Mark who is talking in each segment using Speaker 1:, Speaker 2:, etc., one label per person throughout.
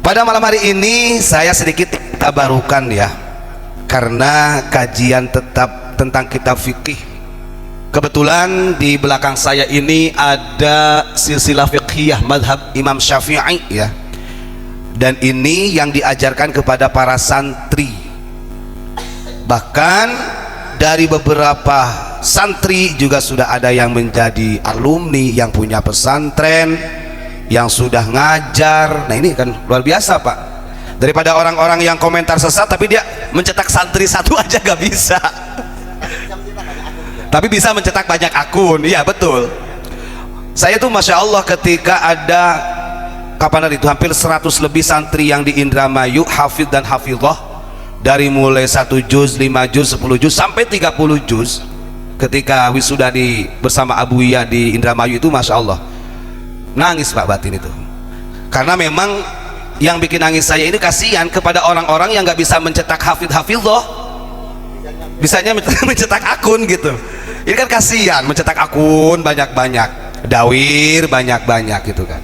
Speaker 1: Pada malam hari ini saya sedikit tabarukan ya, karena kajian tetap tentang kitab fikih. Kebetulan di belakang saya ini ada silsilah fiqhiyah madhab Imam Syafi'i ya, dan ini yang diajarkan kepada para santri. Bahkan dari beberapa santri juga sudah ada yang menjadi alumni, yang punya pesantren, yang sudah ngajar. Nah ini kan luar biasa Pak, daripada orang-orang yang komentar sesat tapi dia mencetak santri satu aja gak bisa, tapi bisa mencetak banyak akun. Iya betul. Saya tuh Masya Allah ketika ada kapan hari itu hampir 100 lebih santri yang di Indramayu, hafidh dan hafidhah, dari mulai 1 juz, 5 juz, 10 juz sampai 30 juz, ketika wisuda bersama Abu Iya di Indramayu itu Masya Allah nangis Pak batin itu. Karena memang yang bikin nangis saya ini kasihan kepada orang-orang yang nggak bisa mencetak hafidh-hafidhah, bisanya mencetak akun gitu. Ini kan kasihan, mencetak akun banyak-banyak, dawir banyak-banyak gitu kan.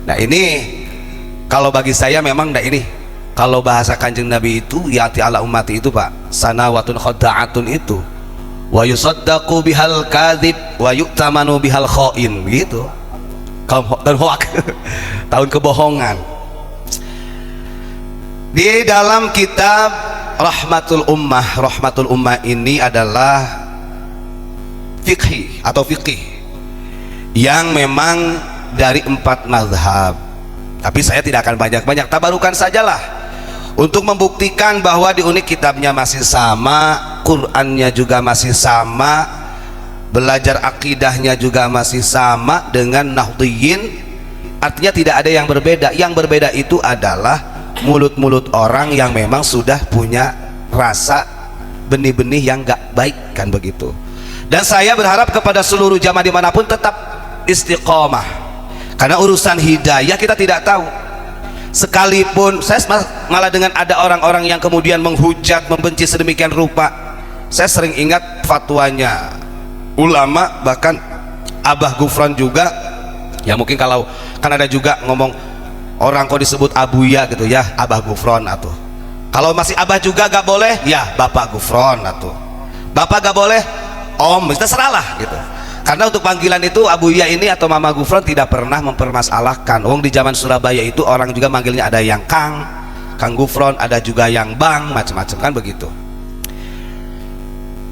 Speaker 1: Nah ini kalau bagi saya memang, nah ini kalau bahasa Kanjeng Nabi itu yati ala ummati itu Pak, sanawatun khoda'atun itu wa yusaddaqu bihal kadhib wa yu'tamanu bihal khoin gitu, dan hoak tahun kebohongan. Di dalam kitab Rahmatul Ummah ini adalah fikih atau fikih yang memang dari 4 mazhab, tapi saya tidak akan banyak-banyak, tabarukan sajalah untuk membuktikan bahwa di unik kitabnya masih sama, Qur'annya juga masih sama, belajar akidahnya juga masih sama dengan Nahdliyin. Artinya tidak ada yang berbeda. Yang berbeda itu adalah mulut-mulut orang yang memang sudah punya rasa benih-benih yang gak baik kan begitu. Dan saya berharap kepada seluruh jamaah dimanapun tetap istiqomah, karena urusan hidayah kita tidak tahu. Sekalipun saya malah dengan ada orang-orang yang kemudian menghujat, membenci sedemikian rupa, saya sering ingat fatwanya ulama, bahkan Abah Gufron juga ya, mungkin kalau kan ada juga ngomong orang kok disebut Abu Ya gitu ya, Abah Gufron atau kalau masih Abah juga gak boleh ya Bapak Gufron, atau Bapak gak boleh Om, terserahlah gitu. Karena untuk panggilan itu Abu Ya ini atau Mama Gufron tidak pernah mempermasalahkan. Wong di zaman Surabaya itu orang juga manggilnya ada yang Kang Gufron, ada juga yang Bang, macam-macam kan begitu.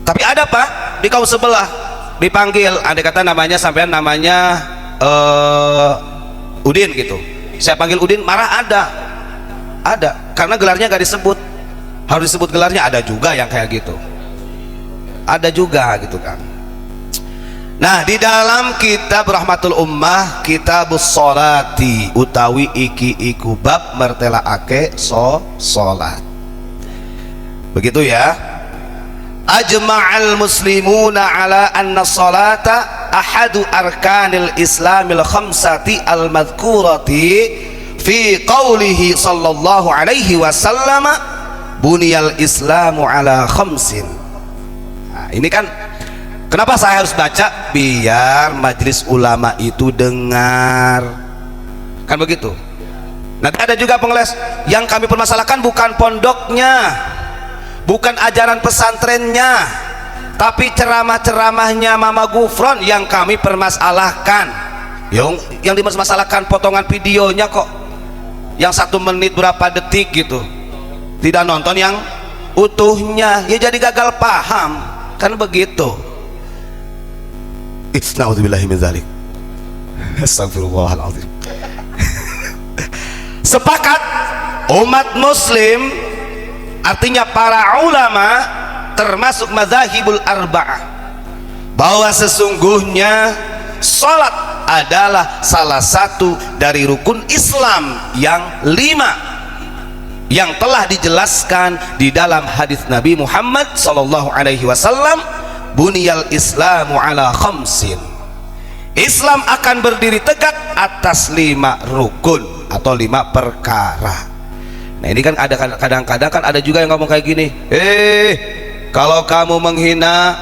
Speaker 1: Tapi ada Pak di kaum sebelah dipanggil, ada kata namanya sampean namanya Udin gitu, saya panggil Udin marah, ada karena gelarnya gak disebut, harus disebut gelarnya. Ada juga yang kayak gitu, ada juga gitu kan. Nah di dalam kitab Rahmatul Ummah, kitabus sholati utawi iki iku bab mertelaake sholat begitu ya. Ajma'al muslimuna ala anna salata ahadu arkanil islamil khamsati al madhkurati fi qawlihi sallallahu alaihi wasallam buniyal islamu ala khamsin. Nah, ini kan kenapa saya harus baca, biar majelis ulama itu dengar kan begitu. Nanti ada juga pengeles yang kami permasalahkan bukan pondoknya, bukan ajaran pesantrennya, tapi ceramah-ceramahnya Mama Gufron yang kami permasalahkan. Yang dimasalahkan potongan videonya kok, yang 1 menit berapa detik gitu, tidak nonton yang utuhnya, ya jadi gagal paham kan begitu. Na'udzubillahi min dzalik. Astagfirullahaladzim. Sepakat umat muslim, artinya para ulama termasuk madzhabul arba'ah, bahwa sesungguhnya salat adalah salah satu dari rukun Islam yang 5 yang telah dijelaskan di dalam hadis Nabi Muhammad sallallahu alaihi wasallam, buniyal islamu ala khamsin. Islam akan berdiri tegak atas 5 rukun atau 5 perkara. Nah ini kan ada kadang-kadang kan ada juga yang ngomong kayak gini, kalau kamu menghina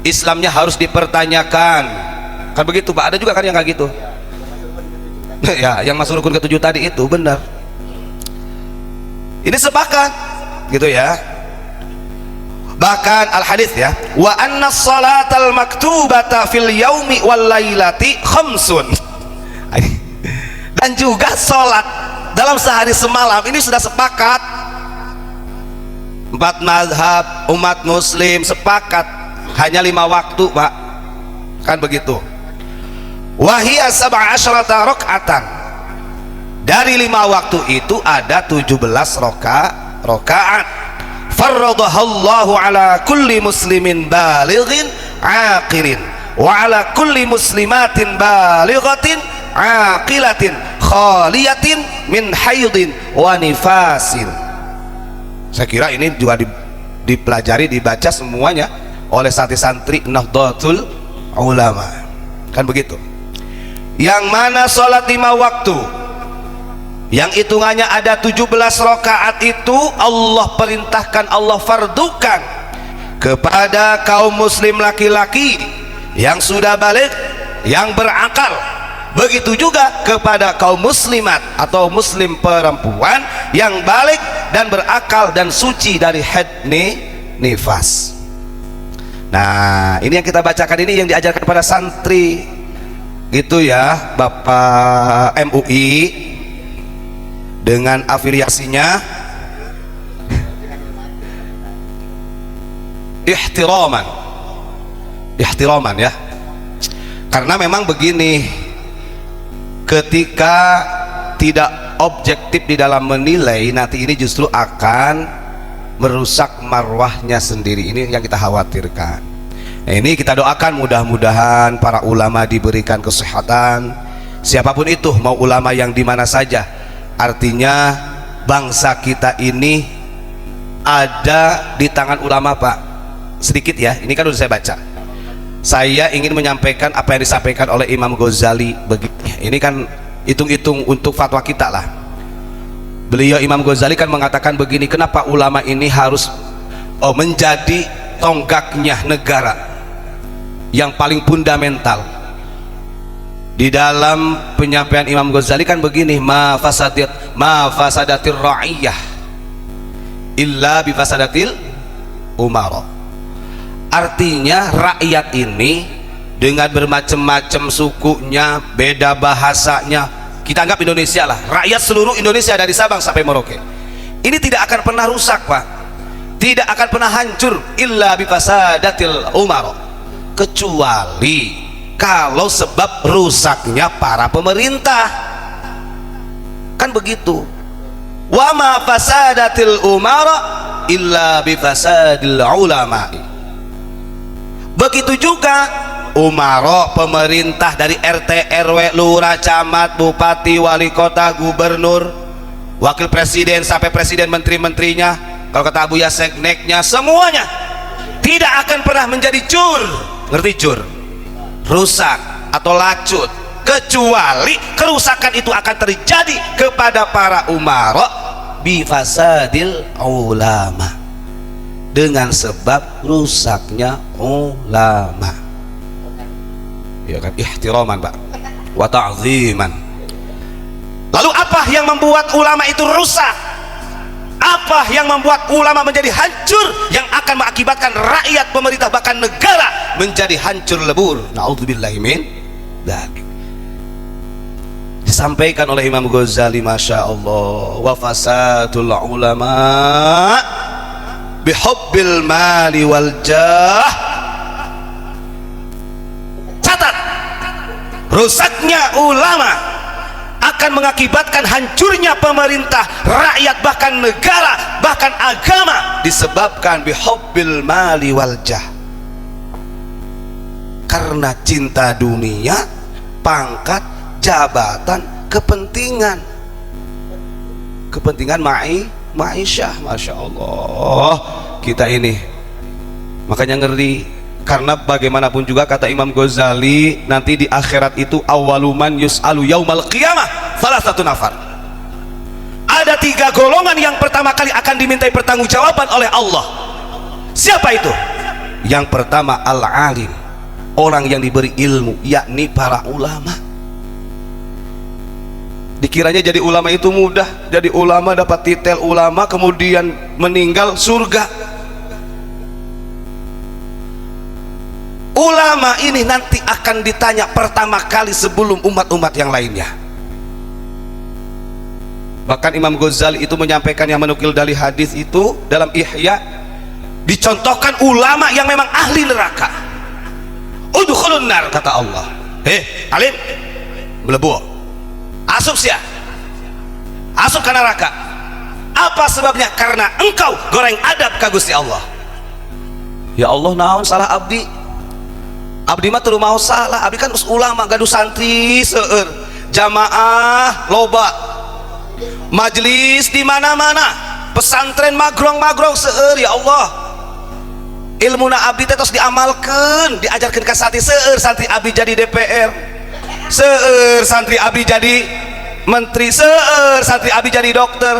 Speaker 1: Islamnya harus dipertanyakan kan begitu Pak. Ada juga kan yang kayak gitu. Ya, yang masuk rukun ke-7 tadi itu benar. Ini sepakat gitu ya. Bahkan al-hadis ya, wa anna salatal maktubata fil yaumi wal lailati khamsun. Dan juga salat dalam sehari semalam ini sudah sepakat. 4 mazhab umat muslim sepakat hanya 5 waktu, Pak. Kan begitu. Wa hiya 17 rakaatan. Dari 5 waktu itu ada 17 rakaat. Faradahallahu ala kulli muslimin balighin aqilin wa ala kulli muslimatin balighatin aqilatin khaliyatin min haidin wa nifasin. Saya kira ini juga dipelajari, dibaca semuanya oleh santri-santri Nahdlatul Ulama. Kan begitu. Yang mana sholat 5 waktu yang hitungannya ada 17 rakaat itu Allah perintahkan, Allah fardukan kepada kaum muslim laki-laki yang sudah balik, yang berakal. Begitu juga kepada kaum muslimat atau muslim perempuan yang balik dan berakal dan suci dari haid nifas. Nah, ini yang kita bacakan, ini yang diajarkan kepada santri gitu ya, Bapak MUI dengan afiliasinya ihtiraman ya. Karena memang begini, ketika tidak objektif di dalam menilai, nanti ini justru akan merusak marwahnya sendiri. Ini yang kita khawatirkan. Nah, ini kita doakan mudah-mudahan para ulama diberikan kesehatan, siapapun itu, mau ulama yang di mana saja. Artinya bangsa kita ini ada di tangan ulama, Pak. Sedikit ya, ini kan sudah saya baca. Saya ingin menyampaikan apa yang disampaikan oleh Imam Ghazali. Ini kan hitung-hitung untuk fatwa kita lah. Beliau Imam Ghazali kan mengatakan begini, kenapa ulama ini harus menjadi tonggaknya negara yang paling fundamental. Di dalam penyampaian Imam Ghazali kan begini, ma fasadatir ra'iyah illa bi fasadatil umara. Artinya rakyat ini dengan bermacam-macam sukunya, beda bahasanya, kita anggap Indonesia lah, rakyat seluruh Indonesia dari Sabang sampai Merauke, ini tidak akan pernah rusak, Pak. Tidak akan pernah hancur illa bi fasadatil umara, kecuali kalau sebab rusaknya para pemerintah. Kan begitu. Wa ma fasadatil umara illa bi fasadil ulama. Begitu juga umara, pemerintah dari RT, RW, lurah, camat, bupati, wali kota, gubernur, wakil presiden sampai presiden, menteri-menterinya, kalau kata Abu ya sekneknya, semuanya tidak akan pernah menjadi cur. Ngerti cur? Rusak atau lacut, kecuali kerusakan itu akan terjadi kepada para umara bi fasadil ulama, dengan sebab rusaknya ulama. Ya kan, ihtiraman, Pak, wa ta'ziman. Lalu apa yang membuat ulama itu rusak? Apa yang membuat ulama menjadi hancur, yang akan mengakibatkan rakyat, pemerintah, bahkan negara menjadi hancur lebur? Na'udzubillahi min dzalik. Disampaikan oleh Imam Ghazali, Masya Allah, wa fasadul ulama bihubbil mali wal jah. Catat, rusaknya ulama akan mengakibatkan hancurnya pemerintah, rakyat, bahkan negara, bahkan agama, disebabkan bihubbil mali wal jah, karena cinta dunia, pangkat, jabatan, kepentingan ma'isyah. Masya Allah, kita ini makanya ngeri. Karena bagaimanapun juga kata Imam Ghazali, nanti di akhirat itu awaluman yus'alu yaumal qiyamah salah satu nafar. Ada 3 golongan yang pertama kali akan dimintai pertanggungjawaban oleh Allah. Siapa itu? Yang pertama al-alim, orang yang diberi ilmu, yakni para ulama. Dikiranya jadi ulama itu mudah, jadi ulama dapat titel ulama kemudian meninggal surga. Ulama ini nanti akan ditanya pertama kali sebelum umat-umat yang lainnya. Bahkan Imam Ghazali itu menyampaikan, yang menukil dari hadis itu dalam Ihya, dicontohkan ulama yang memang ahli neraka. Udkhulun nar, kata Allah. Alim, melebu, asup sia, asup ke neraka. Apa sebabnya? Karena engkau goreng adab ka Gusti Allah. Ya Allah, naon salah abdi? Abdi mah teu mau salah, abdi kan ulama gaduh santri seueur, jamaah loba, majelis di mana-mana, pesantren magrong-magrong seueur. Ya Allah, ilmuna abdi teh tos diamalkeun, diajarkeun ka santri seueur, santri abdi jadi DPR, seueur santri abdi jadi menteri, seueur santri abdi jadi dokter.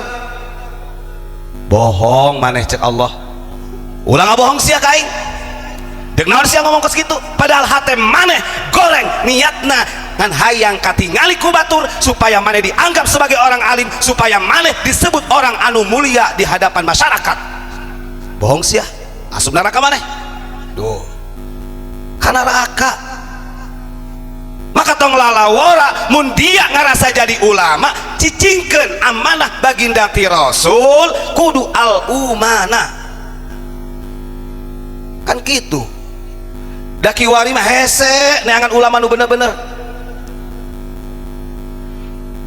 Speaker 1: Bohong maneh cek Allah. Ulang bohong sia ka aing. Deuk naon sia ngomong kos kitu, padahal hate maneh goreng niatna ngan hayang katingali ku batur supaya maneh dianggap sebagai orang alim, supaya maneh disebut orang anu mulia di hadapan masyarakat. Bohong sia, asup neraka maneh. Duh, kana neraka. Maka tong lalawora mun dia ngarasa jadi ulama, cicingkeun amanah baginda ti Rasul kudu al umana. Kan gitu. Da kiwari mah hese neangan ulama nu bener-bener.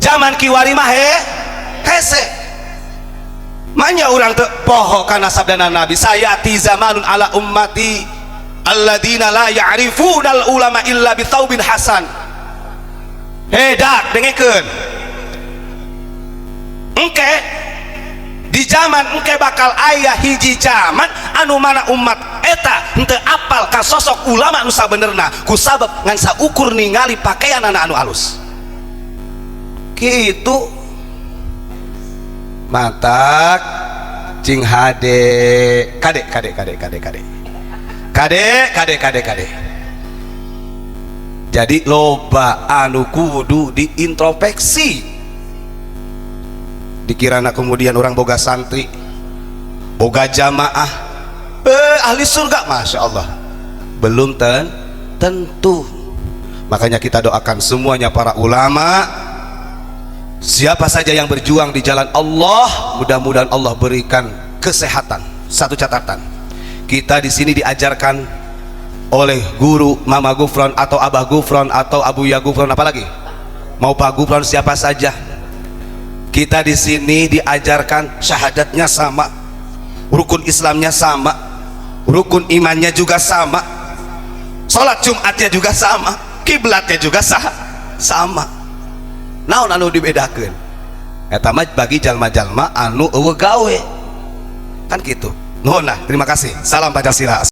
Speaker 1: Zaman kiwari mah hese. Manya urang teu poho kana sabdana Nabi, sayati zamanun ala ummati alladzina la ya'rifunal ulama illa bithaubin hasan. Dak dengekeun. Engke di zaman engke bakal aya hiji zaman anu mana umat eta henteu apal ka sosok ulama nu sabenerna, kusabab ngan saukur ningali pakaian anu alus kitu. Matak cing hade kade jadi loba anu kudu diintrospeksi. Dikirana kemudian orang boga santri, boga jamaah, ahli surga, masya Allah, belum tentu. Makanya kita doakan semuanya para ulama, siapa saja yang berjuang di jalan Allah, mudah-mudahan Allah berikan kesehatan. Satu catatan, kita di sini diajarkan oleh guru Mama Gufron atau Abah Gufron atau Abu Ya Gufron, apalagi mau Pak Gufron, siapa saja. Kita di sini diajarkan syahadatnya sama, rukun Islamnya sama, rukun imannya juga sama, sholat Jumatnya juga sama, kiblatnya juga sama. Naon anu dibedakeun? Eta mah bagi jalma-jalma anu eueuh gawe. Kan gitu. Nuhun lah, terima kasih. Salam Pancasila.